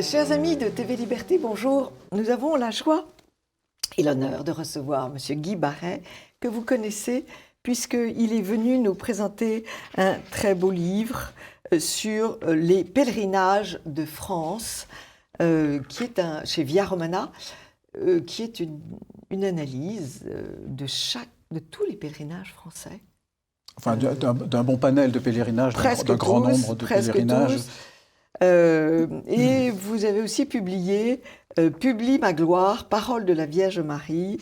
Chers amis de TV Liberté, bonjour. Nous avons la joie et l'honneur de recevoir M. Guy Barret, que vous connaissez, puisqu'il est venu nous présenter un très beau livre sur les pèlerinages de France, qui est chez Via Romana, qui est une analyse de tous les pèlerinages français. Enfin, d'un bon panel de pèlerinages, d'un grand nombre de pèlerinages. Et vous avez aussi publié Publie ma gloire, parole de la Vierge Marie,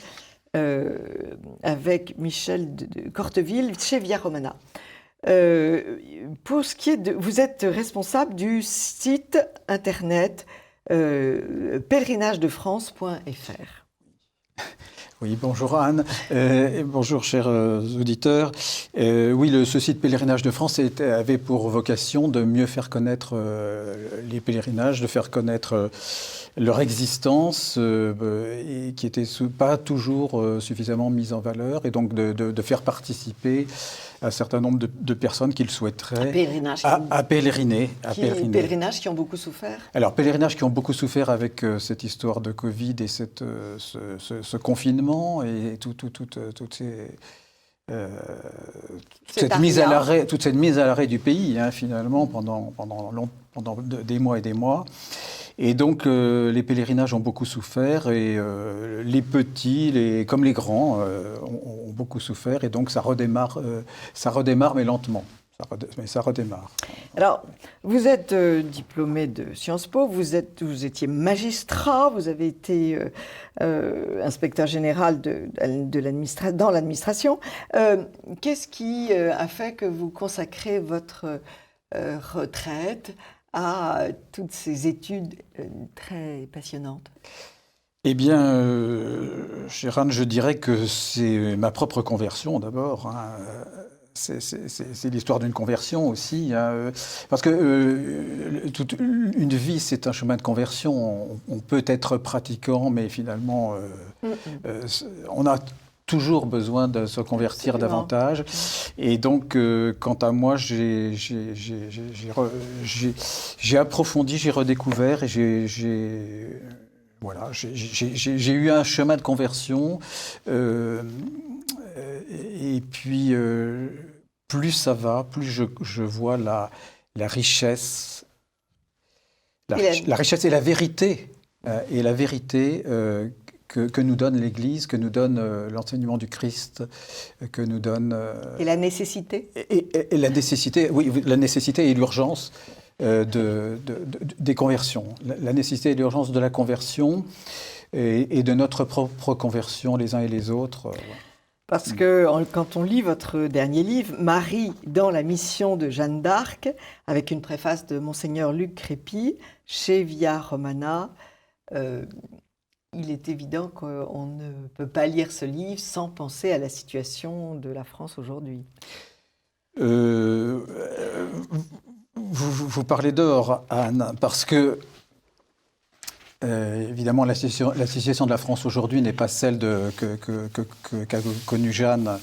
avec Michel de Corteville chez Via Romana. Pour ce qui est vous êtes responsable du site internet pèlerinagedefrance.fr. Oui, bonjour Anne, et bonjour chers auditeurs. Oui, ce site Pèlerinage de France avait pour vocation de mieux faire connaître les pèlerinages, de faire connaître leur existence, et qui n'était pas toujours suffisamment mise en valeur, et donc de faire participer un certain nombre de personnes qui le souhaiteraient à pèleriner. Pèlerinages qui ont beaucoup souffert. Alors, pèlerinages qui ont beaucoup souffert avec cette histoire de Covid et ce confinement et toute cette mise à l'arrêt du pays, hein, finalement, pendant des mois et des mois. Et donc, les pèlerinages ont beaucoup souffert, et les petits, comme les grands, ont beaucoup souffert. Et donc, ça redémarre, mais lentement. Mais ça redémarre. Alors, vous êtes diplômé de Sciences Po, vous étiez magistrat, vous avez été inspecteur général dans l'administration. Qu'est-ce qui a fait que vous consacrez votre retraite à toutes ces études très passionnantes? Eh bien, chère Anne, je dirais que c'est ma propre conversion d'abord, hein. C'est l'histoire d'une conversion aussi, hein, parce que toute une vie, c'est un chemin de conversion. On peut être pratiquant, mais finalement, on a toujours besoin de se convertir davantage. Et donc, quant à moi, j'ai approfondi, j'ai redécouvert, et j'ai eu un chemin de conversion. Et puis, plus ça va, plus je vois la richesse, la richesse et la vérité, que nous donne l'Église, que nous donne l'enseignement du Christ, que nous donne... Et la nécessité. Et la nécessité, oui, la nécessité et l'urgence des conversions. La nécessité et l'urgence de la conversion et de notre propre conversion les uns et les autres. Parce que quand on lit votre dernier livre, Marie dans la mission de Jeanne d'Arc, avec une préface de Monseigneur Luc Crépy, chez Via Romana, il est évident qu'on ne peut pas lire ce livre sans penser à la situation de la France aujourd'hui. Vous parlez d'or, Anne, parce que évidemment, la situation de la France aujourd'hui n'est pas celle qu'a connue Jeanne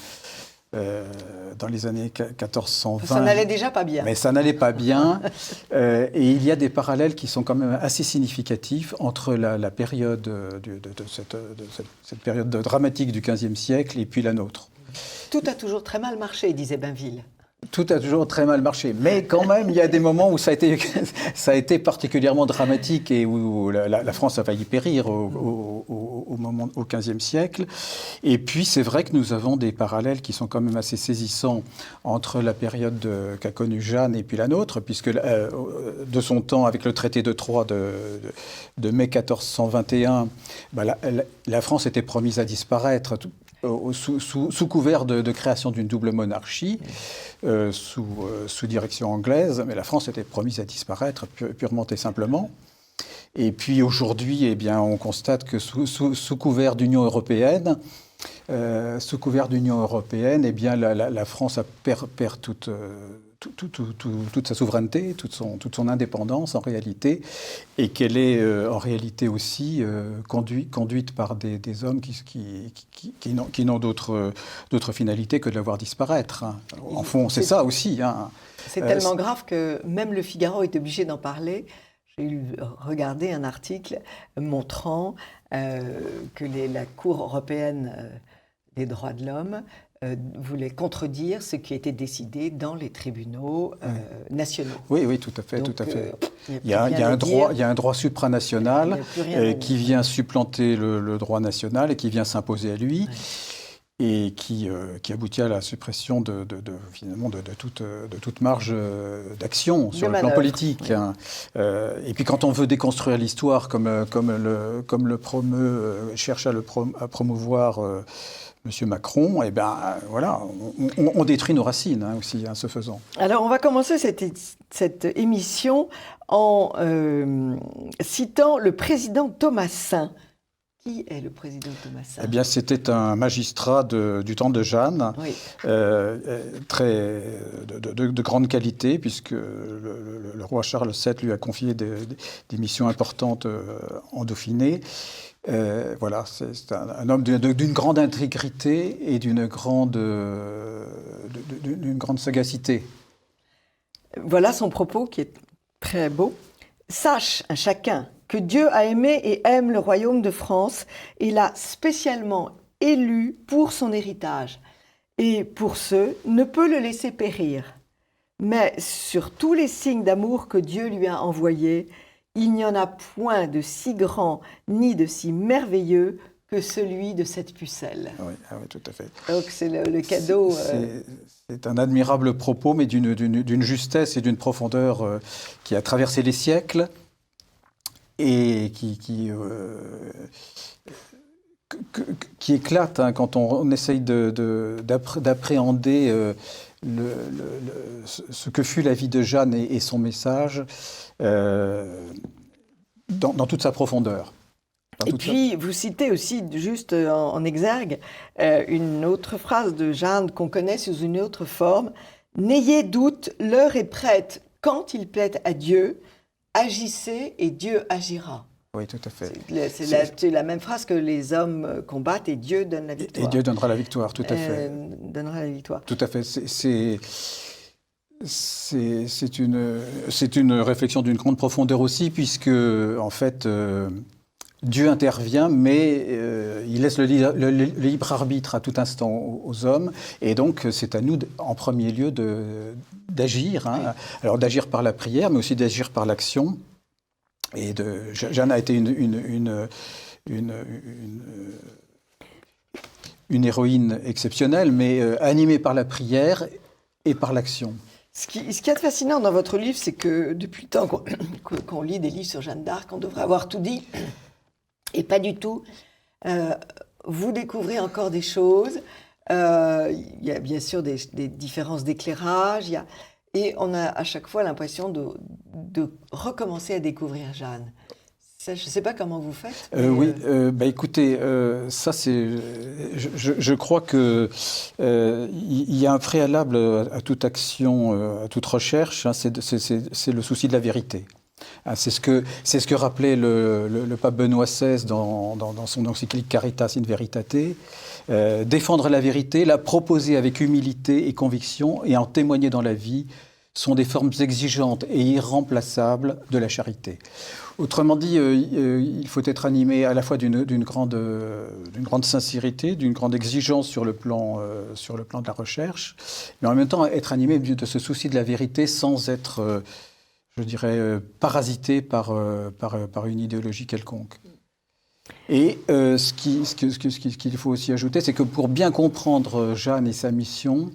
dans les années 1420. Ça n'allait déjà pas bien. Mais ça n'allait pas bien. Et il y a des parallèles qui sont quand même assez significatifs entre la période cette période dramatique du XVe siècle et puis la nôtre. Tout a toujours très mal marché, disait Bainville. Tout a toujours très mal marché, mais quand même, il y a des moments où ça a été particulièrement dramatique et où la France a failli périr au XVe siècle. Et puis, c'est vrai que nous avons des parallèles qui sont quand même assez saisissants entre la période qu'a connue Jeanne et puis la nôtre, puisque de son temps, avec le traité de Troyes de mai 1421, la France était promise à disparaître sous couvert de création d'une double monarchie, sous direction anglaise, mais la France était promise à disparaître purement et simplement. Et puis aujourd'hui, eh bien, on constate que sous couvert d'Union européenne, eh bien, la France perd toute sa souveraineté, toute son indépendance en réalité, et qu'elle est en réalité aussi conduite par des hommes qui n'ont d'autre finalité que de la voir disparaître, hein. En fond, c'est ça aussi, hein. C'est tellement grave que même Le Figaro est obligé d'en parler. J'ai regardé un article montrant que la Cour européenne des droits de l'homme voulait contredire ce qui était décidé dans les tribunaux nationaux. Oui, oui, tout à fait, Donc, tout à fait. Il y a un droit supranational qui vient supplanter le droit national et qui vient s'imposer à lui. Ouais. Et qui aboutit à la suppression finalement de toute marge d'action sur le plan politique. Oui. Hein. Et puis quand on veut déconstruire l'histoire, comme le cherche à promouvoir M. Macron, eh ben voilà, on détruit nos racines aussi, ce faisant. Alors on va commencer cette émission en citant le président Thomassin. Qui est le président Thomassin ? Eh bien, c'était un magistrat du temps de Jeanne, oui. De grande qualité, puisque le roi Charles VII lui a confié des missions importantes en Dauphiné. Voilà, c'est un homme d'une grande intégrité et d'une grande sagacité. Voilà son propos qui est très beau. Sache un chacun que Dieu a aimé et aime le royaume de France et l'a spécialement élu pour son héritage. Et pour ce, ne peut le laisser périr. Mais sur tous les signes d'amour que Dieu lui a envoyés, il n'y en a point de si grand ni de si merveilleux que celui de cette pucelle. Oui, tout à fait. Donc c'est le cadeau... C'est un admirable propos, mais d'une justesse et d'une profondeur qui a traversé les siècles et qui éclate quand on essaye d'appréhender ce que fut la vie de Jeanne et son message dans toute sa profondeur. Et puis, vous citez aussi, juste en exergue, une autre phrase de Jeanne qu'on connaît sous une autre forme. « N'ayez doute, l'heure est prête. Quand il plaît à Dieu, agissez et Dieu agira. » Oui, tout à fait. C'est la même phrase que les hommes combattent et Dieu donne la victoire. Et Dieu donnera la victoire, tout à fait. Donnera la victoire. Tout à fait. C'est une réflexion d'une grande profondeur aussi, puisque, en fait... Dieu intervient, mais il laisse le libre arbitre à tout instant aux hommes. Et donc, c'est à nous, en premier lieu, d'agir. Hein. Oui. Alors, d'agir par la prière, mais aussi d'agir par l'action. Et Jeanne a été une héroïne exceptionnelle, mais animée par la prière et par l'action. Ce qui est fascinant dans votre livre, c'est que depuis le temps qu'on lit des livres sur Jeanne d'Arc, on devrait avoir tout dit. Et pas du tout. Vous découvrez encore des choses. Il y a bien sûr des différences d'éclairage. Et on a à chaque fois l'impression de recommencer à découvrir Jeanne. Ça, je ne sais pas comment vous faites. Oui, écoutez, ça c'est... Je crois qu'il y a un préalable à toute action, à toute recherche, hein, c'est le souci de la vérité. C'est ce que rappelait le pape Benoît XVI dans son encyclique Caritas in Veritate. Défendre la vérité, la proposer avec humilité et conviction et en témoigner dans la vie sont des formes exigeantes et irremplaçables de la charité. Autrement dit, il faut être animé à la fois d'une grande sincérité, d'une grande exigence sur le plan de la recherche, mais en même temps être animé de ce souci de la vérité sans être... je dirais, parasité par une idéologie quelconque. Et ce qu'il faut aussi ajouter, c'est que pour bien comprendre Jeanne et sa mission,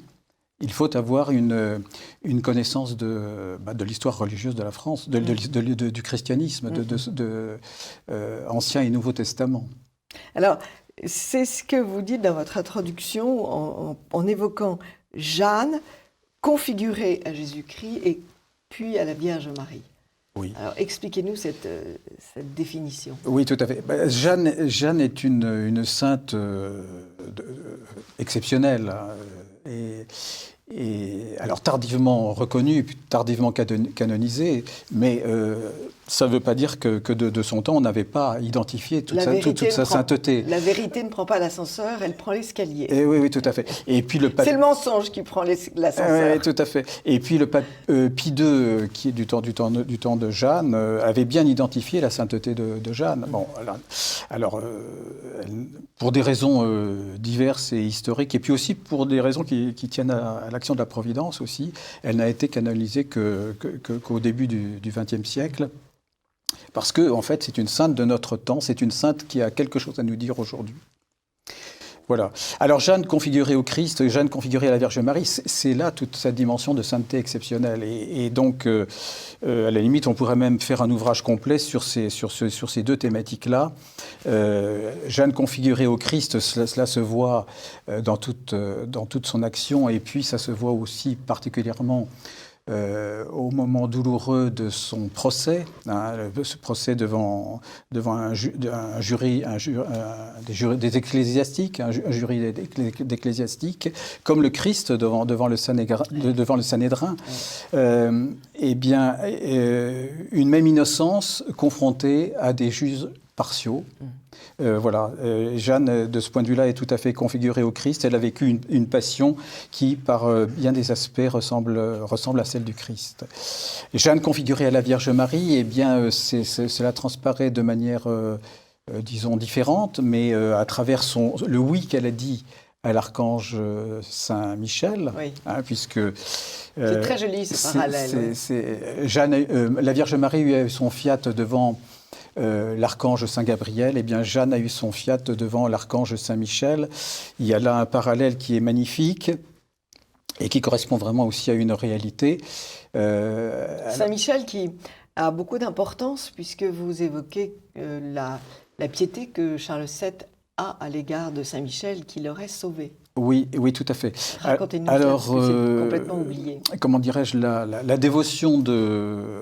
il faut avoir une connaissance de l'histoire religieuse de la France, du christianisme, de Ancien et Nouveau Testament. Alors, c'est ce que vous dites dans votre introduction en évoquant Jeanne configurée à Jésus-Christ et puis à la Vierge Marie. Oui. Alors, expliquez-nous cette définition. Oui, tout à fait. Jeanne est une sainte exceptionnelle. alors tardivement reconnu, puis tardivement canonisé, mais ça ne veut pas dire que de son temps, on n'avait pas identifié toute sa sainteté. La vérité ne prend pas l'ascenseur, elle prend l'escalier. Et oui, tout à fait. Et puis c'est le mensonge qui prend l'ascenseur. Oui, tout à fait. Et puis le pape Pie II, qui est du temps de Jeanne, avait bien identifié la sainteté de Jeanne. Bon, alors pour des raisons diverses et historiques, et puis aussi pour des raisons qui tiennent à l'action de la Providence aussi, elle n'a été canonisée qu'au début du XXe siècle. Parce que, en fait, c'est une sainte de notre temps, c'est une sainte qui a quelque chose à nous dire aujourd'hui. Voilà. Alors, Jeanne configurée au Christ, Jeanne configurée à la Vierge Marie, c'est là toute sa dimension de sainteté exceptionnelle. Et donc, à la limite, on pourrait même faire un ouvrage complet sur ces deux thématiques-là. Jeanne configurée au Christ, cela se voit dans toute son action, et puis ça se voit aussi particulièrement au moment douloureux de son procès, ce procès devant un jury des ecclésiastiques, un jury d'ecclésiastiques, comme le Christ devant le Sanhédrin, eh bien, une même innocence confrontée à des juges partiaux. Voilà, Jeanne, de ce point de vue-là, est tout à fait configurée au Christ. Elle a vécu une passion qui, par bien des aspects, ressemble à celle du Christ. Jeanne configurée à la Vierge Marie, eh bien, cela transparaît de manière, disons, différente, mais à travers le oui qu'elle a dit à l'archange Saint Michel, oui. Puisque... c'est très joli ce parallèle. La Vierge Marie a eu son fiat devant l'archange Saint Gabriel, eh bien Jeanne a eu son fiat devant l'archange Saint Michel. Il y a là un parallèle qui est magnifique et qui correspond vraiment aussi à une réalité. Saint Michel qui a beaucoup d'importance puisque vous évoquez la piété que Charles VII a à l'égard de Saint Michel qui l'aurait sauvé. Oui, tout à fait. Racontez-nous ça, parce que c'est complètement oublié. Comment dirais-je, la dévotion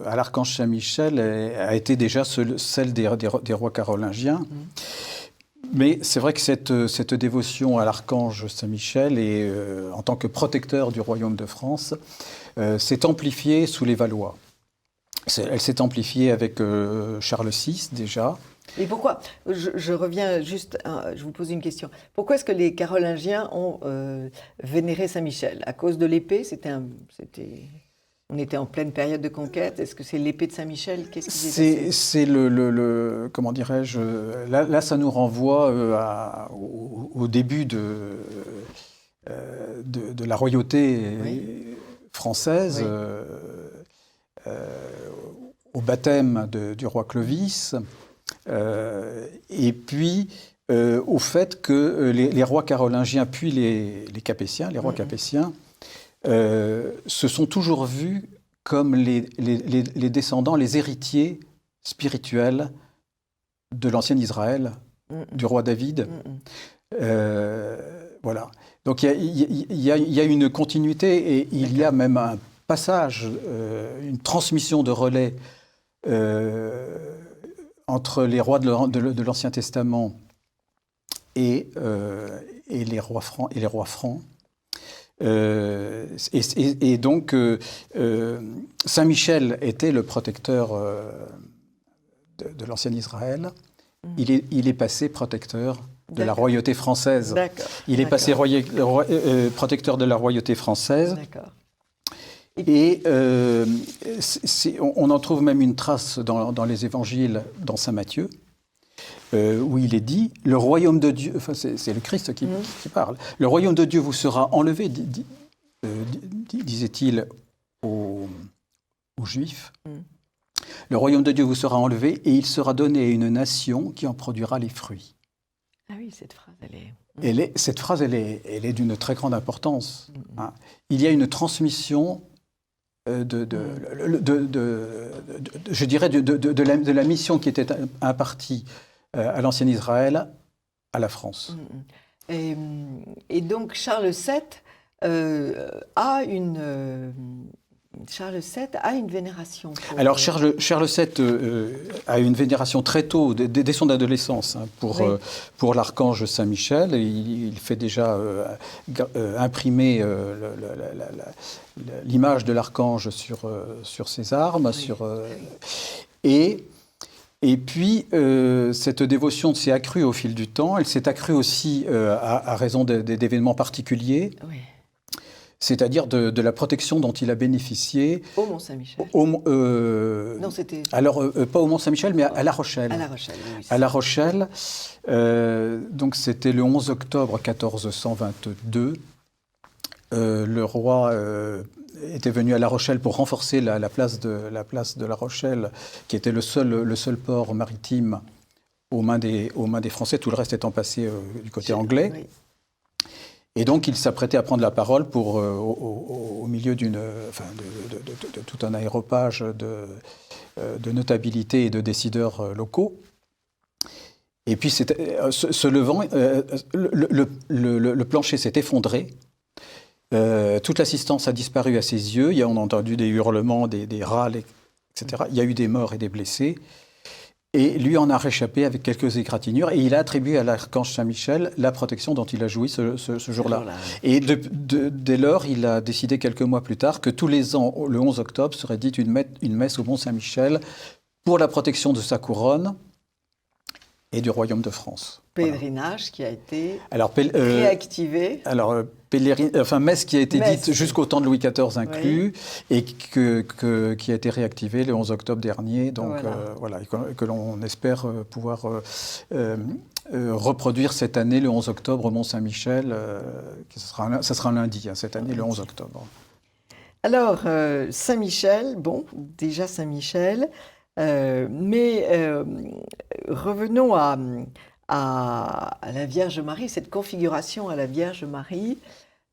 à l'archange Saint-Michel a été déjà celle des rois carolingiens. Mais c'est vrai que cette dévotion à l'archange Saint-Michel, en tant que protecteur du royaume de France, s'est amplifiée sous les Valois. Elle s'est amplifiée avec Charles VI déjà. Et pourquoi, je reviens juste, je vous pose une question. Pourquoi est-ce que les Carolingiens ont vénéré Saint-Michel? À cause de l'épée? On était en pleine période de conquête. Est-ce que c'est l'épée de Saint-Michel? Qu'est-ce qui s'est passé? C'est comment dirais-je, là ça nous renvoie au début de la royauté française, au baptême du roi Clovis. Et puis au fait que les rois carolingiens puis les capétiens, les rois capétiens, se sont toujours vus comme les descendants, les héritiers spirituels de l'ancien Israël, du roi David. Voilà. Donc il y a une continuité et il y a même un passage, une transmission de relais entre les rois de l'Ancien Testament et les rois francs. Et donc, Saint Michel était le protecteur de l'ancien Israël. Il est passé protecteur de la royauté française. Il est passé protecteur de la royauté française. D'accord. Et on en trouve même une trace dans les évangiles, dans Saint Matthieu, où il est dit, le royaume de Dieu, enfin c'est le Christ qui parle, le royaume de Dieu vous sera enlevé, disait-il aux Juifs, le royaume de Dieu vous sera enlevé et il sera donné à une nation qui en produira les fruits. Ah oui, cette phrase, cette phrase, elle est d'une très grande importance. Il y a une transmission je dirais de la mission qui était impartie à l'ancien Israël à la France. Et donc Charles VII a Charles VII a une vénération pour... Alors Charles VII a une vénération très tôt, dès son adolescence, hein, pour l'archange Saint-Michel. Il fait déjà imprimer l'image de l'archange sur ses armes. Et puis, cette dévotion s'est accrue au fil du temps. Elle s'est accrue aussi à raison d'événements particuliers. Oui. C'est-à-dire de la protection dont il a bénéficié. Au Mont-Saint-Michel. Non, c'était... Alors, pas au Mont-Saint-Michel, mais à La Rochelle. À La Rochelle, oui. À La Rochelle. Donc, c'était le 11 octobre 1422. Le roi était venu à La Rochelle pour renforcer la place de La Rochelle, qui était le seul port maritime aux mains des Français, tout le reste étant passé du côté anglais. Oui. Et donc, il s'apprêtait à prendre la parole pour, au milieu de tout un aéropage de notabilité et de décideurs locaux. Et puis, se levant, le plancher s'est effondré. Toute l'assistance a disparu à ses yeux. On a entendu des hurlements, des râles, etc. Il y a eu des morts et des blessés. Et lui en a réchappé avec quelques égratignures. Et il a attribué à l'archange Saint-Michel la protection dont il a joui ce jour-là. Et dès lors, il a décidé quelques mois plus tard que tous les ans, le 11 octobre, serait dite une messe au Mont Saint-Michel pour la protection de sa couronne et du royaume de France. Pèlerinage qui a été réactivé. Messe qui a été dite jusqu'au temps de Louis XIV inclus, et qui a été réactivée le 11 octobre dernier, donc et que l'on espère pouvoir reproduire cette année, le 11 octobre, au Mont-Saint-Michel. Ça sera un lundi, hein, cette année, le 11 octobre. Alors, Saint-Michel, déjà Saint-Michel, mais revenons à la Vierge Marie, cette configuration à la Vierge Marie.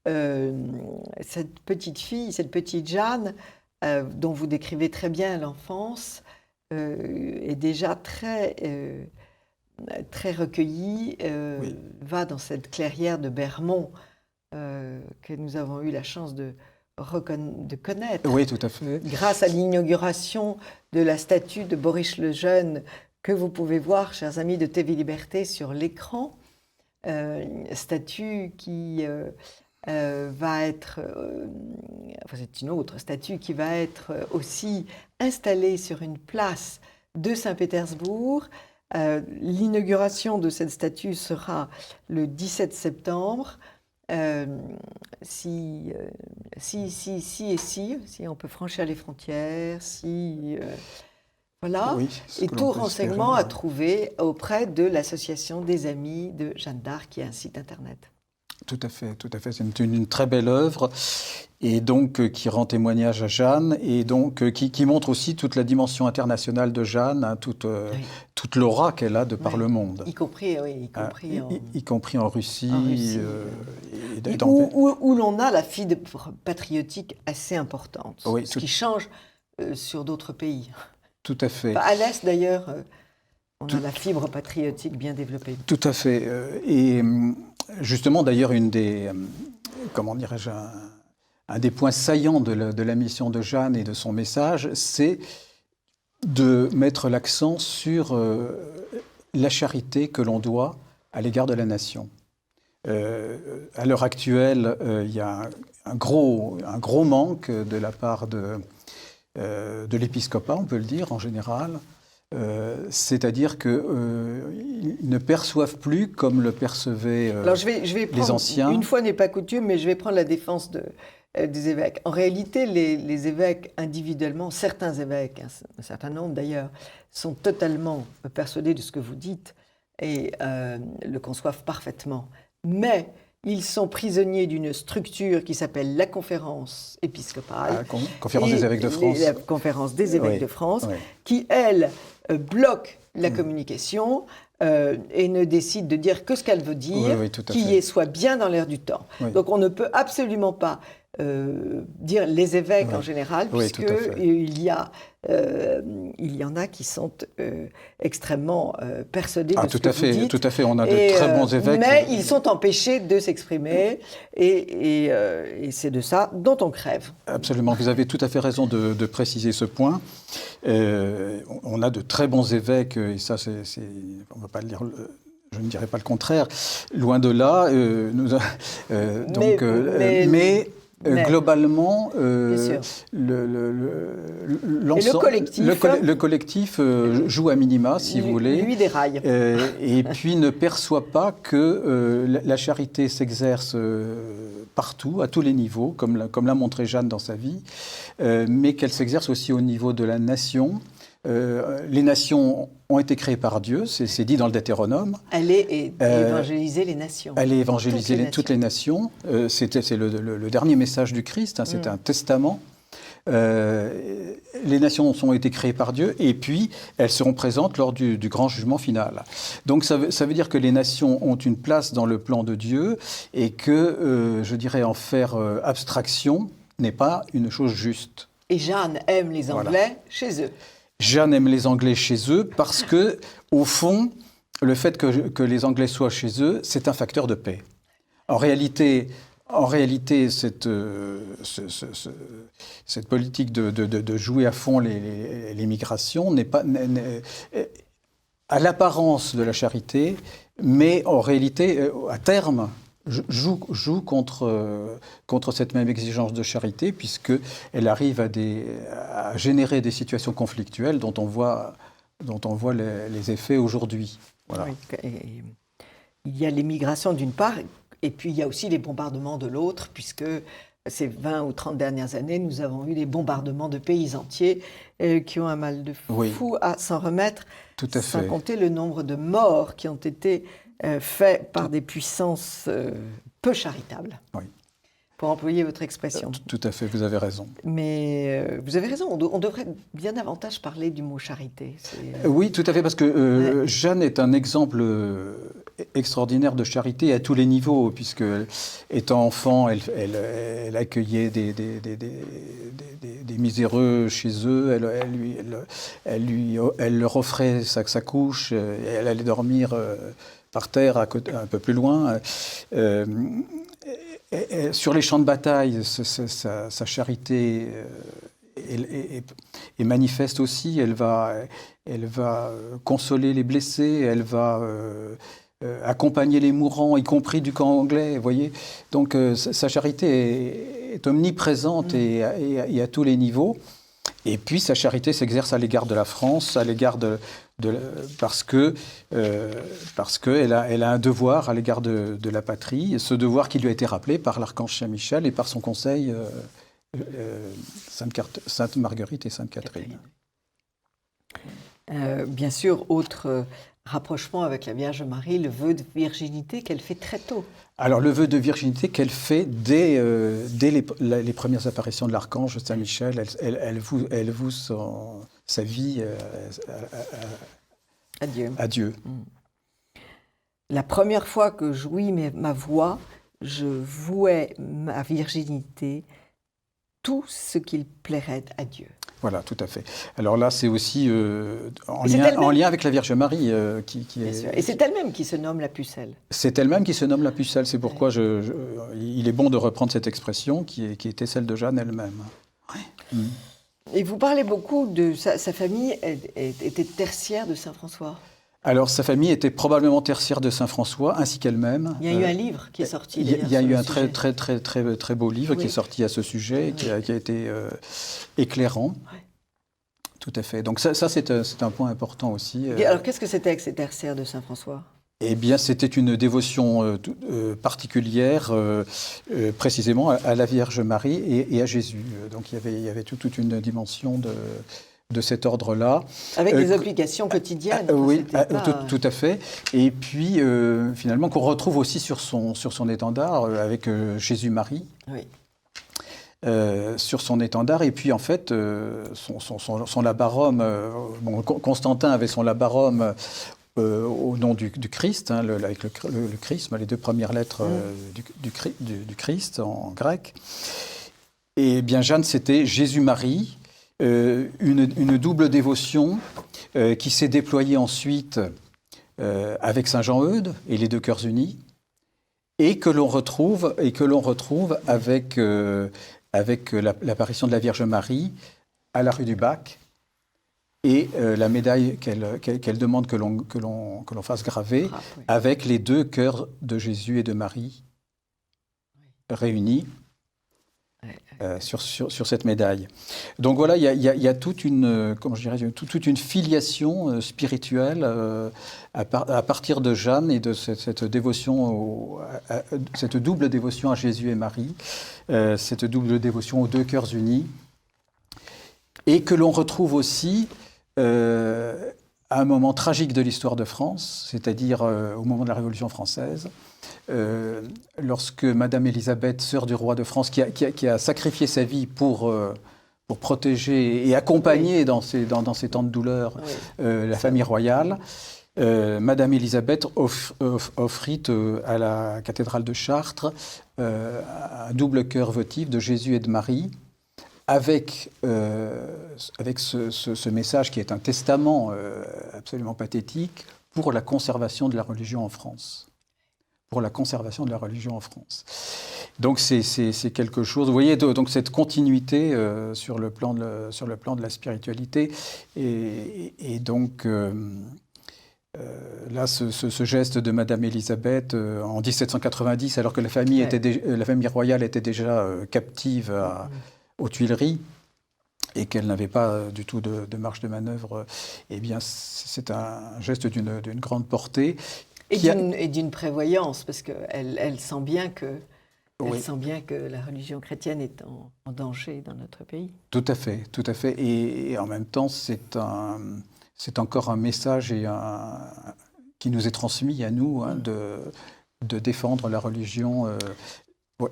Cette petite fille, cette petite Jeanne, dont vous décrivez très bien l'enfance, est déjà très recueillie, va dans cette clairière de Bermond que nous avons eu la chance de connaître. Oui, tout à fait. Grâce à l'inauguration de la statue de Boris le Jeune, que vous pouvez voir, chers amis de TV Liberté, sur l'écran. Statue qui va être... c'est une autre statue qui va être aussi installée sur une place de Saint-Pétersbourg. L'inauguration de cette statue sera le 17 septembre. Si on peut franchir les frontières, voilà. Oui, et tout renseignement à trouver auprès de l'Association des Amis de Jeanne d'Arc, qui est un site internet. Tout à fait. C'est une très belle œuvre, et donc qui rend témoignage à Jeanne, et donc qui montre aussi toute la dimension internationale de Jeanne, hein, toute l'aura qu'elle a de par le monde. Y compris en Russie. Où l'on a la fibre patriotique assez importante, ce qui change sur d'autres pays. Tout à fait. À l'Est, d'ailleurs, on a la fibre patriotique bien développée. Tout à fait. Et justement, d'ailleurs, un des points saillants de la mission de Jeanne et de son message, c'est de mettre l'accent sur la charité que l'on doit à l'égard de la nation. À l'heure actuelle, il y a un gros manque de la part de l'épiscopat, on peut le dire en général, c'est-à-dire qu'ils ne perçoivent plus comme le percevaient Alors je vais prendre, les anciens. Une fois n'est pas coutume, mais je vais prendre la défense des évêques. En réalité, les évêques individuellement, certains évêques, un certain nombre d'ailleurs, sont totalement persuadés de ce que vous dites et le conçoivent parfaitement. Mais ils sont prisonniers d'une structure qui s'appelle la conférence épiscopale. Conférence des évêques de France. La conférence des évêques de France, qui, elle, bloque la communication et ne décide de dire que ce qu'elle veut dire, qui soit bien dans l'air du temps. Oui. Donc on ne peut absolument pas dire les évêques Oui. en général, Oui, puisque tout à fait. il y en a qui sont extrêmement persuadés de ce que vous dites. Tout à fait. On a de très bons évêques. Mais ils sont empêchés de s'exprimer, et c'est de ça dont on crève. Absolument, vous avez tout à fait raison de préciser ce point. On a de très bons évêques, et ça, on ne va pas le dire. Je ne dirais pas le contraire. Loin de là. Mais globalement, le collectif joue à minima, si vous voulez. Lui déraille. Et puis ne perçoit pas que la charité s'exerce partout, à tous les niveaux, comme l'a montré Jeanne dans sa vie, mais qu'elle s'exerce aussi au niveau de la nation. Les nations ont été créées par Dieu, c'est dit dans le Deutéronome. Elle est évangéliser les nations. Elle est évangéliser toutes les nations. C'est le dernier message du Christ, hein, c'est un testament. Les nations ont été créées par Dieu et puis elles seront présentes lors du grand jugement final. Donc ça veut dire que les nations ont une place dans le plan de Dieu et que, je dirais, en faire abstraction n'est pas une chose juste. Et Jeanne aime les Anglais chez eux. Jeanne aime les Anglais chez eux parce que, au fond, le fait que les Anglais soient chez eux, c'est un facteur de paix. En réalité, cette politique de jouer à fond l'immigration n'est pas à l'apparence de la charité, mais en réalité, à terme, joue contre cette même exigence de charité, puisqu'elle arrive à générer des situations conflictuelles dont on voit les effets aujourd'hui. Voilà. Oui, il y a l'immigration d'une part, et puis il y a aussi les bombardements de l'autre, puisque ces 20 ou 30 dernières années, nous avons eu des bombardements de pays entiers qui ont un mal de fou à s'en remettre, sans compter le nombre de morts qui ont été faits par des puissances peu charitables. Oui. Pour employer votre expression. Tout à fait, vous avez raison. Mais vous avez raison, on devrait bien davantage parler du mot charité. Oui, tout à fait, parce que Jeanne est un exemple extraordinaire de charité à tous les niveaux, puisque étant enfant, elle accueillait des miséreux chez eux, elle leur offrait sa couche, elle allait dormir par terre un peu plus loin. Sur les champs de bataille, sa charité est manifeste aussi. Elle va consoler les blessés, elle va accompagner les mourants, y compris du camp anglais. Vous voyez, donc sa charité est omniprésente et à tous les niveaux. Et puis sa charité s'exerce à l'égard de la France, à l'égard parce qu'elle a un devoir à l'égard de la patrie, ce devoir qui lui a été rappelé par l'archange Saint-Michel et par son conseil Sainte Marguerite et Sainte Catherine. Bien sûr, autre rapprochement avec la Vierge Marie, le vœu de virginité qu'elle fait très tôt. Alors le vœu de virginité qu'elle fait dès les premières apparitions de l'archange Saint-Michel, elle voue sa vie à Dieu. La première fois que j'ouïs ma voix, je vouais ma virginité, tout ce qu'il plairait à Dieu. Voilà, tout à fait. Alors là, c'est aussi en lien avec la Vierge Marie qui est... Sûr. Et c'est elle-même qui se nomme la pucelle. C'est elle-même qui se nomme la pucelle. C'est pourquoi il est bon de reprendre cette expression qui était celle de Jeanne elle-même. Ouais. Et vous parlez beaucoup de sa famille était tertiaire de Saint François. Alors, sa famille était probablement tertiaire de Saint François, ainsi qu'elle-même. Il y a eu un livre qui est sorti. Il y a eu un très beau livre qui est sorti à ce sujet, et qui a été éclairant. Ouais. Tout à fait. Donc ça c'est un point important aussi. Et alors, qu'est-ce que c'était que ces tertiaires de Saint François ? Eh bien, c'était une dévotion particulière, précisément à la Vierge Marie et à Jésus. Donc, il y avait toute une dimension de cet ordre-là. Avec des obligations quotidiennes. Oui, tout à fait. Et puis, finalement, qu'on retrouve aussi sur son étendard, avec Jésus-Marie. Oui. Sur son étendard. Et puis, en fait, son labarum... Constantin avait son labarum au nom du Christ, hein, avec le chrisme, les deux premières lettres du Christ en grec. Et bien Jeanne, c'était Jésus-Marie, une double dévotion qui s'est déployée ensuite avec Saint Jean-Eudes et les deux cœurs unis, et que l'on retrouve avec l'apparition de la Vierge Marie à la rue du Bac, et la médaille qu'elle demande que l'on fasse graver avec les deux cœurs de Jésus et de Marie réunis sur cette médaille. Donc voilà, il y a toute une, comment je dirais, toute une filiation spirituelle à partir de Jeanne et de cette dévotion, cette double dévotion à Jésus et Marie, cette double dévotion aux deux cœurs unis, et que l'on retrouve aussi à un moment tragique de l'histoire de France, c'est-à-dire au moment de la Révolution française, lorsque Madame Élisabeth, sœur du roi de France, qui a sacrifié sa vie pour protéger et accompagner dans ces temps de douleur la famille royale, Madame Élisabeth offrit à la cathédrale de Chartres un double cœur votif de Jésus et de Marie, avec ce message qui est un testament absolument pathétique pour la conservation de la religion en France. Pour la conservation de la religion en France. Donc c'est quelque chose, vous voyez, donc cette continuité sur le plan de la spiritualité, et donc là ce geste de Madame Élisabeth en 1790, alors que la famille royale était déjà captive aux Tuileries, et qu'elle n'avait pas du tout de marge de manœuvre, eh bien c'est un geste d'une grande portée. Et d'une prévoyance, parce qu'elle sent bien que la religion chrétienne est en danger dans notre pays. Tout à fait. Et en même temps, c'est encore un message qui nous est transmis à nous, de défendre la religion,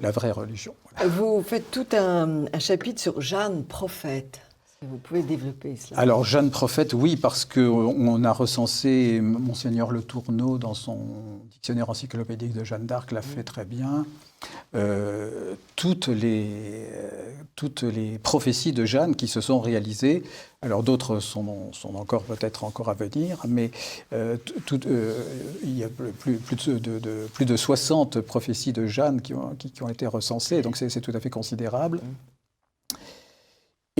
la vraie religion. Voilà. Vous faites tout un chapitre sur Jeanne prophète. Vous pouvez développer cela. Alors, Jeanne prophète, oui, parce qu'on a recensé Monseigneur Le Tourneau dans son dictionnaire encyclopédique de Jeanne d'Arc, l'a fait très bien. Toutes les prophéties de Jeanne qui se sont réalisées, alors d'autres sont peut-être encore à venir, mais il y a plus de 60 prophéties de Jeanne qui ont été recensées, donc c'est tout à fait considérable.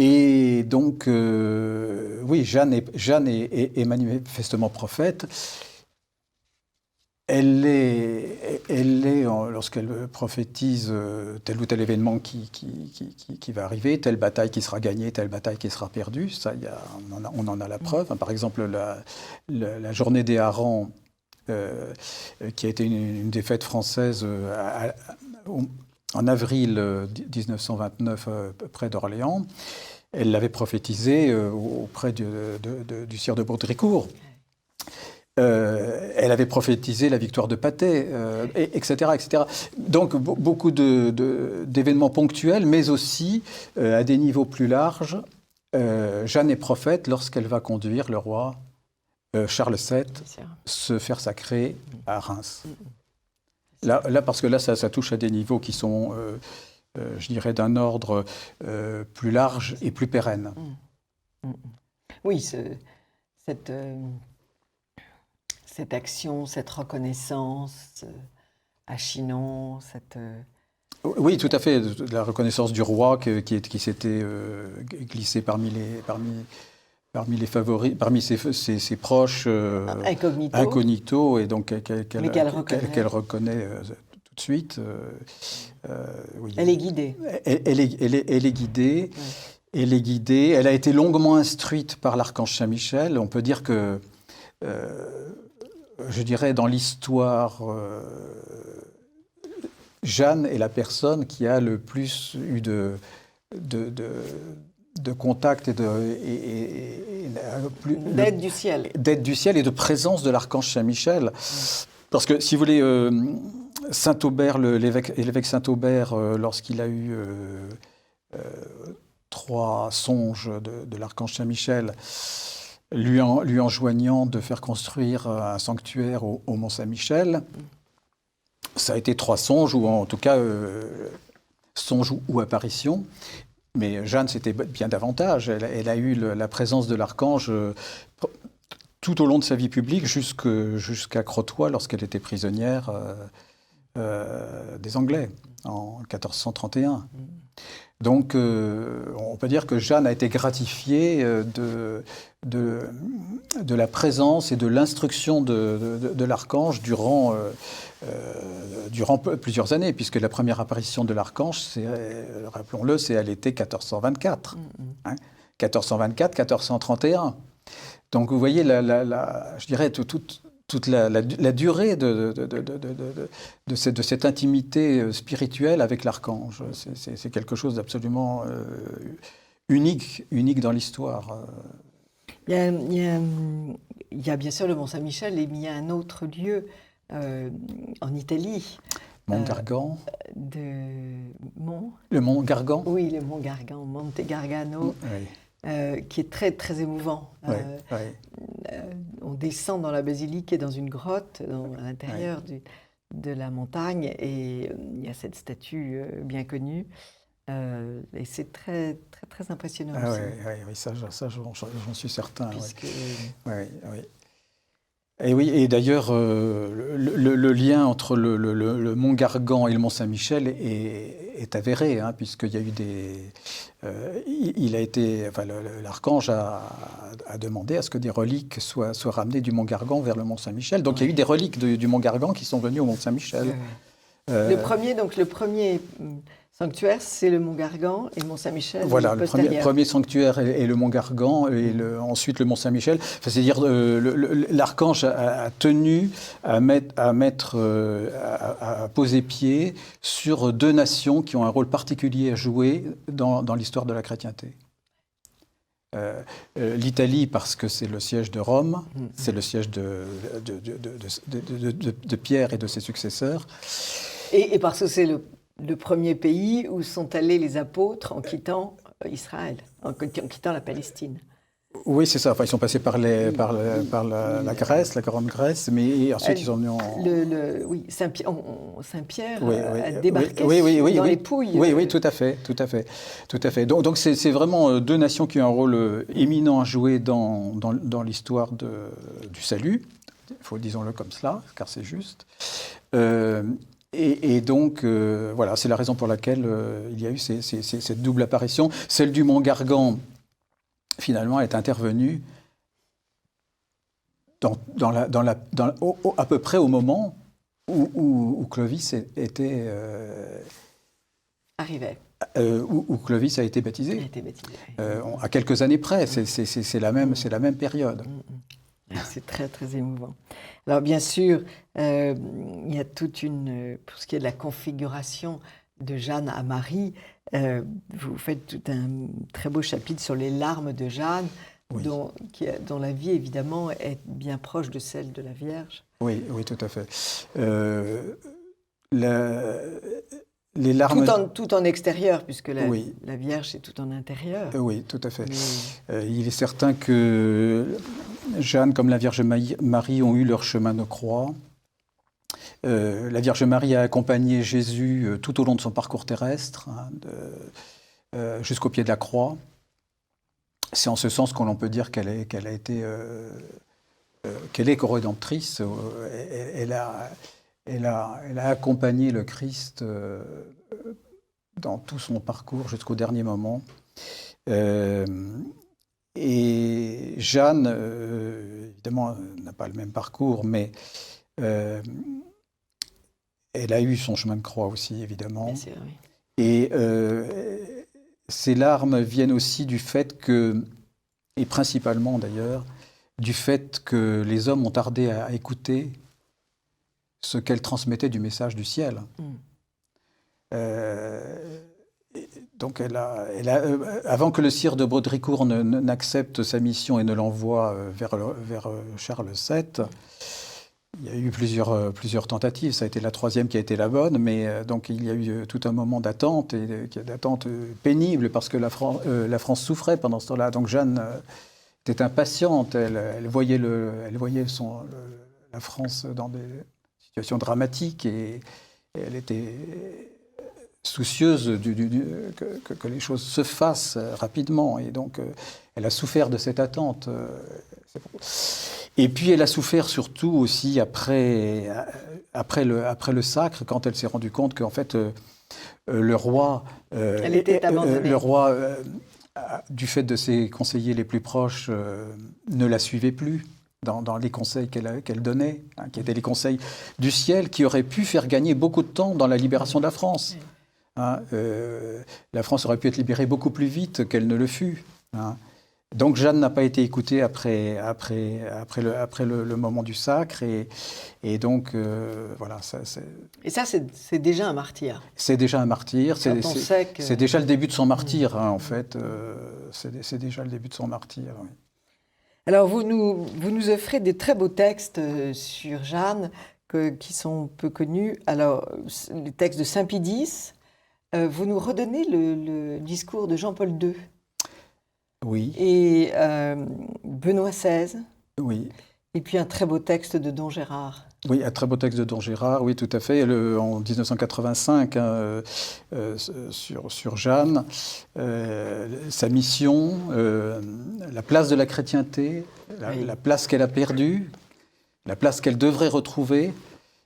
Et donc, oui, Jeanne est manifestement prophète. Elle est lorsqu'elle prophétise tel ou tel événement qui va arriver, telle bataille qui sera gagnée, telle bataille qui sera perdue. Ça, on en a la preuve. Par exemple, la journée des harengs, qui a été une défaite française en avril 1929, près d'Orléans. Elle l'avait prophétisé auprès du sire de Baudricourt. Elle avait prophétisé la victoire de Patay, etc., etc. Donc beaucoup d'événements ponctuels, mais aussi à des niveaux plus larges. Jeanne est prophète lorsqu'elle va conduire le roi Charles VII se faire sacrer à Reims. Là, parce que là, ça touche à des niveaux qui sont, je dirais, d'un ordre plus large et plus pérenne. Oui, cette action, cette reconnaissance à Chinon, Oui, tout à fait. La reconnaissance du roi qui s'était glissé parmi les favoris, parmi ses proches incognito, et donc qu'elle reconnaît tout de suite. Oui. Elle est guidée. Elle est guidée. Oui. Elle est guidée. Elle a été longuement instruite par l'archange Saint-Michel. On peut dire que, je dirais, dans l'histoire, Jeanne est la personne qui a le plus eu de contact d'aide du ciel. D'aide du ciel et de présence de l'archange Saint-Michel. Parce que, si vous voulez, Saint-Aubert, l'évêque Saint-Aubert, lorsqu'il a eu 3 songes de l'archange Saint-Michel, lui enjoignant de faire construire un sanctuaire au Mont Saint-Michel, ça a été 3 songes, ou en tout cas songe ou apparition. Mais Jeanne, c'était bien davantage. Elle a eu la présence de l'archange tout au long de sa vie publique, jusqu'à Crotoy, lorsqu'elle était prisonnière des Anglais, en 1431. Donc, on peut dire que Jeanne a été gratifiée de la présence et de l'instruction de l'archange durant plusieurs années, puisque la première apparition de l'archange, rappelons-le, c'est à l'été 1424. Hein, 1424, 1431. Donc, vous voyez, je dirais, toute la durée de cette intimité spirituelle avec l'archange. C'est quelque chose d'absolument unique dans l'histoire. Il y a bien sûr le Mont-Saint-Michel, mais il y a un autre lieu en Italie. Mont Gargan. Le Mont Gargan. Oui, le Mont Gargan, Monte Gargano. Oui. Qui est très, très émouvant. On descend dans la basilique et dans une grotte à l'intérieur de la montagne, et il y a cette statue bien connue. Et c'est très, très, très impressionnant aussi. Oui, ça j'en suis certain. Oui. Et oui, et d'ailleurs, le lien entre le Mont Gargan et le Mont Saint-Michel est avéré, hein, puisqu'il y a eu l'archange a demandé à ce que des reliques soient ramenées du Mont Gargan vers le Mont Saint-Michel. Donc il y a eu des reliques du Mont Gargan qui sont venues au Mont Saint-Michel. Le premier sanctuaire, c'est le Mont Gargan et le Mont Saint-Michel. Voilà, le premier sanctuaire est le Mont Gargan et ensuite le Mont Saint-Michel. Enfin, c'est-à-dire l'archange a tenu à poser pied sur deux nations qui ont un rôle particulier à jouer dans l'histoire de la chrétienté. L'Italie, parce que c'est le siège de Rome, c'est le siège de Pierre et de ses successeurs. Et parce que c'est le premier pays où sont allés les apôtres en quittant Israël, en quittant la Palestine. Oui, c'est ça. Enfin, ils sont passés par la Grèce, la grande Grèce, mais ensuite ils sont venus Saint-Pierre a débarqué dans les Pouilles. Oui, tout à fait. Donc c'est vraiment deux nations qui ont un rôle éminent à jouer dans l'histoire du salut. Disons-le comme cela, car c'est juste. Et donc, voilà, c'est la raison pour laquelle il y a eu cette double apparition. Celle du Mont Gargan, finalement, est intervenue à peu près au moment où Clovis était... arrivait. Où Clovis a été baptisé. Il a été baptisé. À quelques années près, c'est la même période. C'est très, très émouvant. Alors, bien sûr, il y a pour ce qui est de la configuration de Jeanne à Marie, vous faites tout un très beau chapitre sur les larmes de Jeanne, dont la vie, évidemment, est bien proche de celle de la Vierge. Oui, tout à fait. Les larmes... Tout en extérieur, puisque la Vierge, c'est tout en intérieur. Oui, tout à fait. Il est certain que Jeanne, comme la Vierge Marie, ont eu leur chemin de croix. La Vierge Marie a accompagné Jésus tout au long de son parcours terrestre, jusqu'au pied de la croix. C'est en ce sens qu'on peut dire qu'elle est co-rédemptrice. Elle a accompagné le Christ dans tout son parcours jusqu'au dernier moment. Et Jeanne, évidemment, n'a pas le même parcours, mais elle a eu son chemin de croix aussi, évidemment. Bien sûr, oui. Et ces larmes viennent aussi du fait que, et principalement d'ailleurs, du fait que les hommes ont tardé à écouter ce qu'elle transmettait du message du ciel. Donc avant que le sire de Baudricourt n'accepte sa mission et ne l'envoie vers Charles VII, il y a eu plusieurs tentatives. Ça a été la troisième qui a été la bonne, mais donc il y a eu tout un moment d'attente, pénible, parce que la France souffrait pendant ce temps-là. Donc Jeanne était impatiente. Elle voyait la France dans des situations dramatiques et elle était soucieuse que les choses se fassent rapidement. Et donc, elle a souffert de cette attente. Et puis, elle a souffert surtout aussi après le sacre, quand elle s'est rendue compte qu'en fait, le roi... elle était abandonnée. Le roi, du fait de ses conseillers les plus proches, ne la suivait plus dans les conseils qu'elle donnait, qui étaient les conseils du ciel, qui auraient pu faire gagner beaucoup de temps dans la libération de la France. La France aurait pu être libérée beaucoup plus vite qu'elle ne le fut. Donc Jeanne n'a pas été écoutée après le moment du sacre, et donc voilà. Et ça, c'est déjà un martyr. C'est déjà un martyr. C'est déjà le début de son martyr, en fait. C'est déjà le début de son martyr. Oui. Alors vous nous offrez des très beaux textes sur Jeanne qui sont peu connus. Alors les textes de Saint-Pédis. Vous nous redonnez le discours de Jean-Paul II. Oui. Et Benoît XVI. Oui. Et puis un très beau texte de Don Gérard. Oui, un très beau texte de Don Gérard, oui, tout à fait. En 1985, sur Jeanne, sa mission, la place de la chrétienté, la place qu'elle a perdue, la place qu'elle devrait retrouver,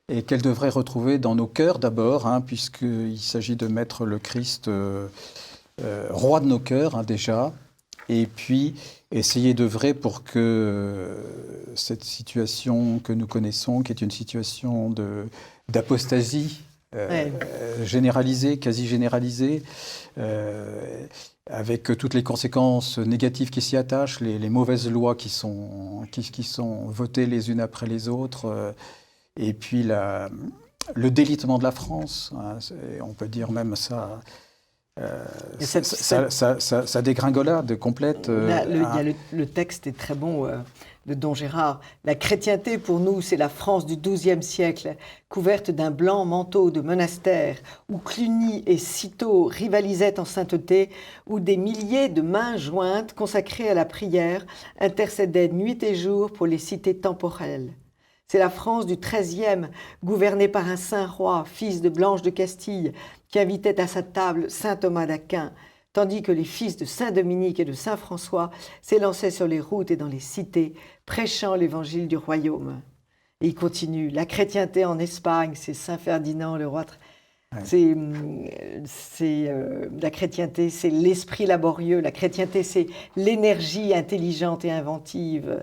et qu'elle devrait retrouver dans nos cœurs d'abord, puisqu'il s'agit de mettre le Christ roi de nos cœurs, déjà, et puis essayer d'œuvrer pour que cette situation que nous connaissons, qui est une situation d'apostasie généralisée, quasi généralisée, avec toutes les conséquences négatives qui s'y attachent, les mauvaises lois qui sont votées les unes après les autres, et puis le délitement de la France, on peut dire même ça... sa dégringolade complète. Le texte est très bon de Don Gérard. La chrétienté, pour nous, c'est la France du XIIe siècle, couverte d'un blanc manteau de monastère, où Cluny et Cîteaux rivalisaient en sainteté, où des milliers de mains jointes consacrées à la prière intercédaient nuit et jour pour les cités temporelles. C'est la France du XIIIe, gouvernée par un saint roi, fils de Blanche de Castille, qui invitait à sa table saint Thomas d'Aquin, tandis que les fils de saint Dominique et de saint François s'élançaient sur les routes et dans les cités, prêchant l'évangile du royaume. Et il continue, la chrétienté en Espagne, c'est saint Ferdinand, le roi... La chrétienté, c'est l'esprit laborieux, la chrétienté, c'est l'énergie intelligente et inventive.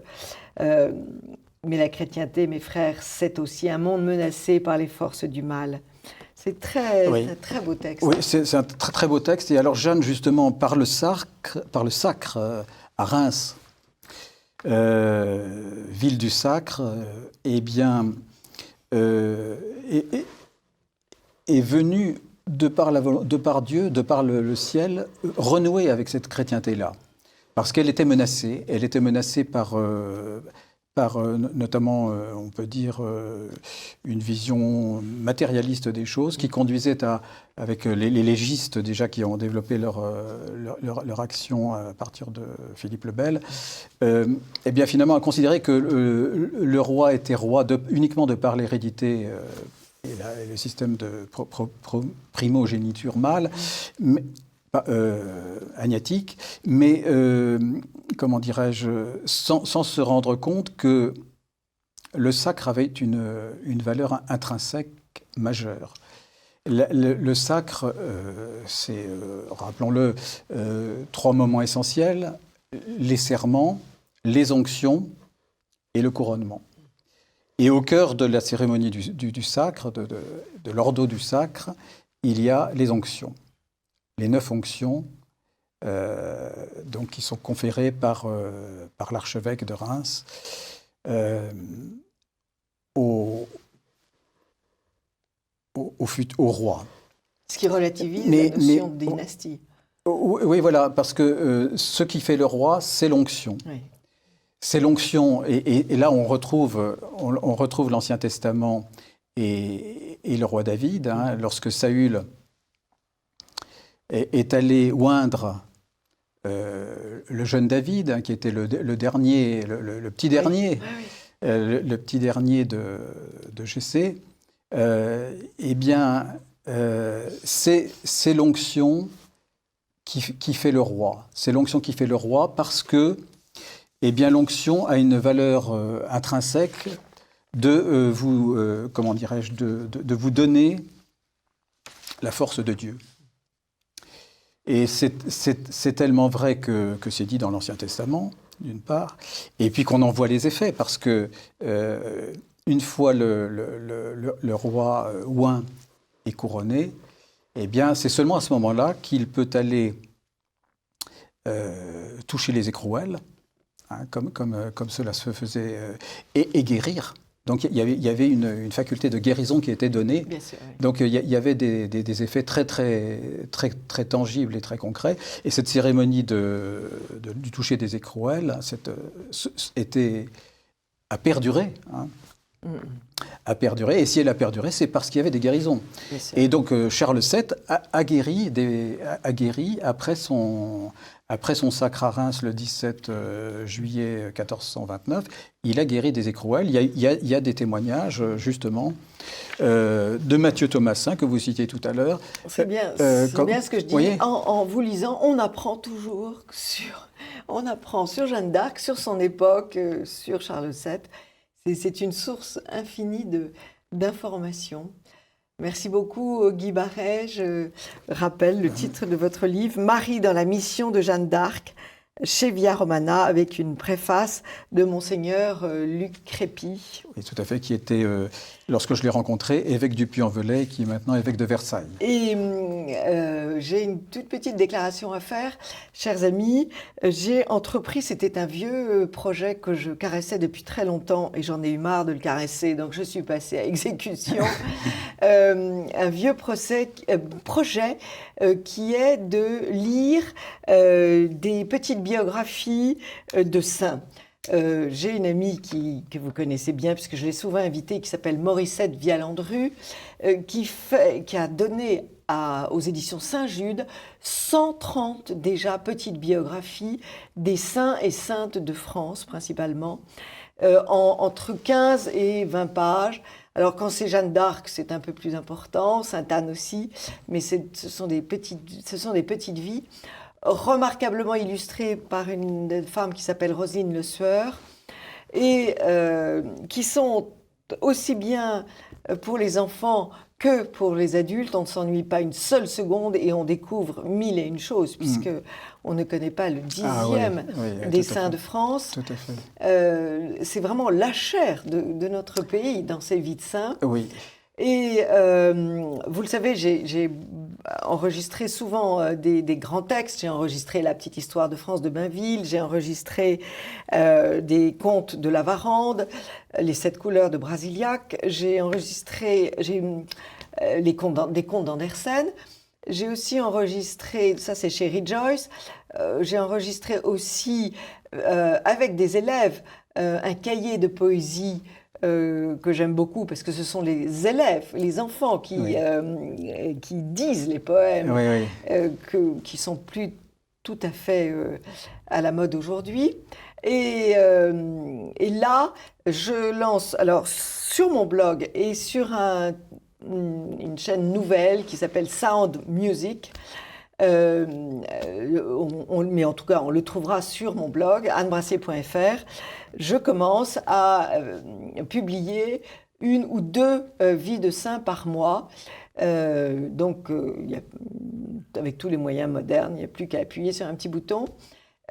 Mais la chrétienté, mes frères, c'est aussi un monde menacé par les forces du mal. C'est un très beau texte. Oui, c'est un très très beau texte. Et alors Jeanne, justement, par le sacre à Reims, ville du sacre, est venue, de par Dieu, de par le ciel, renouer avec cette chrétienté-là. Parce qu'elle était menacée. Elle était menacée par notamment, on peut dire, une vision matérialiste des choses qui conduisait avec les légistes déjà qui ont développé leur action à partir de Philippe le Bel, et bien finalement à considérer que le roi était roi uniquement de par l'hérédité et le système de primogéniture mâle, agnatique, mais comment dirais-je, sans se rendre compte que le sacre avait une valeur intrinsèque majeure. Le sacre, c'est, rappelons-le, 3 moments essentiels: les serments, les onctions et le couronnement. Et au cœur de la cérémonie du sacre, de l'ordo du sacre, il y a les onctions. Les 9 onctions donc, qui sont conférées par l'archevêque de Reims au roi. Ce qui relativise la notion de dynastie. Oui, voilà, parce que ce qui fait le roi, c'est l'onction. Oui. C'est l'onction, et là on retrouve l'Ancien Testament et le roi David, lorsque Saül est allé oindre le jeune David, qui était le dernier, le petit dernier, le petit dernier de Jessé. Eh bien, c'est l'onction qui fait le roi. C'est l'onction qui fait le roi parce que eh bien, l'onction a une valeur intrinsèque de comment dirais-je, de vous donner la force de Dieu. Et c'est tellement vrai que c'est dit dans l'Ancien Testament, d'une part, et puis qu'on en voit les effets, parce que une fois le roi oint est couronné, eh bien, c'est seulement à ce moment-là qu'il peut aller toucher les écrouelles, hein, comme cela se faisait, et guérir. Donc il y avait une faculté de guérison qui était donnée. Bien sûr, oui. Donc il y avait des effets très tangibles et très concrets. Et cette cérémonie du toucher des écrouelles a perduré. Hein. A perduré. Et si elle a perduré, c'est parce qu'il y avait des guérisons. Et donc Charles VII a guéri après son sacre à Reims le 17 juillet 1429. Il a guéri des écrouelles. Il y a des témoignages, justement, de Matthieu Thomasin, que vous citiez tout à l'heure. C'est bien ce que je dis. En vous lisant, on apprend toujours on apprend sur Jeanne d'Arc, sur son époque, sur Charles VII. C'est une source infinie d'informations. Merci beaucoup, Guy Barret. Je rappelle le titre de votre livre, Marie dans la mission de Jeanne d'Arc, chez Via Romana, avec une préface de Monseigneur Luc Crépy. Oui, tout à fait, qui était, lorsque je l'ai rencontré, évêque du Puy-en-Velay, qui est maintenant évêque de Versailles. Et j'ai une toute petite déclaration à faire. Chers amis, j'ai entrepris, c'était un vieux projet que je caressais depuis très longtemps, et j'en ai eu marre de le caresser, donc je suis passée à exécution. Un vieux projet qui est de lire des petites biographies de saints. J'ai une amie que vous connaissez bien, puisque je l'ai souvent invitée, qui s'appelle Morissette Vialandru, qui a donné aux éditions Saint-Jude 130 déjà petites biographies des saints et saintes de France, principalement, entre 15 et 20 pages. Alors, quand c'est Jeanne d'Arc, c'est un peu plus important, Sainte-Anne aussi, mais ce sont des petites vies remarquablement illustrées par une femme qui s'appelle Roselyne Le Sueur, et qui sont aussi bien pour les enfants que pour les adultes. On ne s'ennuie pas une seule seconde et on découvre mille et une choses, puisque on ne connaît pas le 10e des saints de France. Tout à fait. C'est vraiment la chair de notre pays dans ces vies de saints. Oui. Et vous le savez, j'ai enregistré souvent des grands textes. J'ai enregistré La petite histoire de France de Bainville, j'ai enregistré des contes de La Varande, Les 7 couleurs de Brasiliac, j'ai enregistré des contes d'Andersen. J'ai aussi enregistré, ça c'est chez Rejoice, j'ai enregistré aussi avec des élèves un cahier de poésie que j'aime beaucoup, parce que ce sont les élèves, les enfants qui disent les poèmes, qui sont plus tout à fait à la mode aujourd'hui. Et là, je lance, alors sur mon blog et sur une chaîne nouvelle qui s'appelle Sound Music, mais en tout cas, on le trouvera sur mon blog, annebrassier.fr. Je commence à publier 1 ou 2 vies de saints par mois. Donc, avec tous les moyens modernes, il n'y a plus qu'à appuyer sur un petit bouton.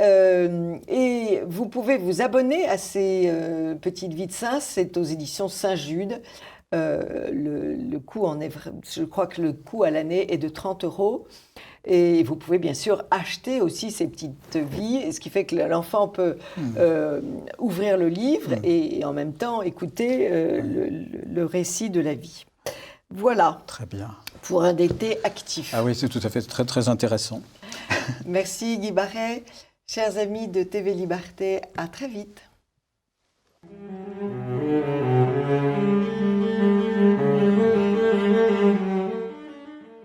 Et vous pouvez vous abonner à ces petites vies de saints. C'est aux éditions Saint-Jude. Le coût je crois que le coût à l'année est de 30 €. Et vous pouvez bien sûr acheter aussi ces petites vies, ce qui fait que l'enfant peut ouvrir le livre et en même temps écouter le récit de la vie. Voilà. Très bien. Pour un été actif. Ah oui, c'est tout à fait très, très intéressant. Merci Guy Barret. Chers amis de TV Liberté, à très vite.